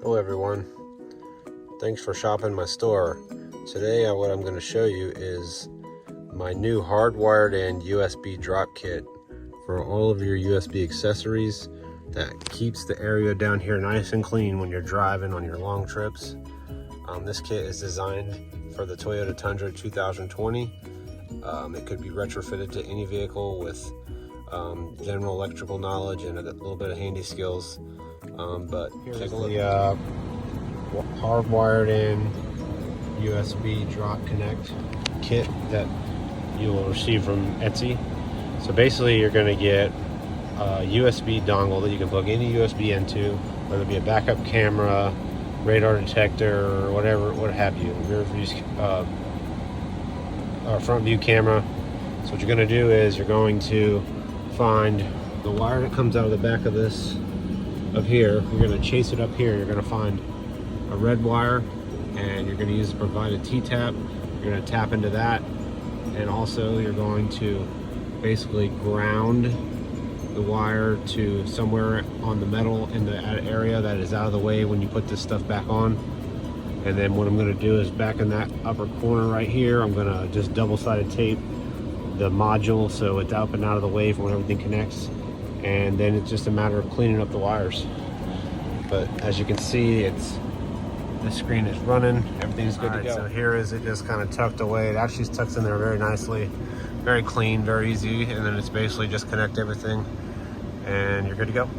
Hello everyone, thanks for shopping my store. Today what I'm going to show you is my new hardwired and USB drop kit for all of your USB accessories that keeps the area down here nice and clean when you're driving on your long trips. This kit is designed for the Toyota Tundra 2020. It could be retrofitted to any vehicle with general electrical knowledge and a little bit of handy skills. But here's take a look. The hardwired in USB drop connect kit that you will receive from Etsy. So basically you're going to get a USB dongle that you can plug any USB into, whether it be a backup camera, radar detector, or whatever, what have you, rear view or front view camera. So what you're going to do is you're going to find the wire that comes out of the back of this up here. You're going to chase it up here. You're going to find a red wire, and you're going to use the provided T-tap. You're going to tap into that, and also you're going to basically ground the wire to somewhere on the metal in the area that is out of the way when you put this stuff back on. And then what I'm going to do is back in that upper corner right here, I'm going to just double-sided tape the module so it's up and out of the way for when everything connects, and then it's just a matter of cleaning up the wires. But as you can see, the screen is running, everything's good to go. So here is it just kind of tucked away. It actually tucks in there very nicely, very clean, very easy, and then it's basically just connect everything and you're good to go.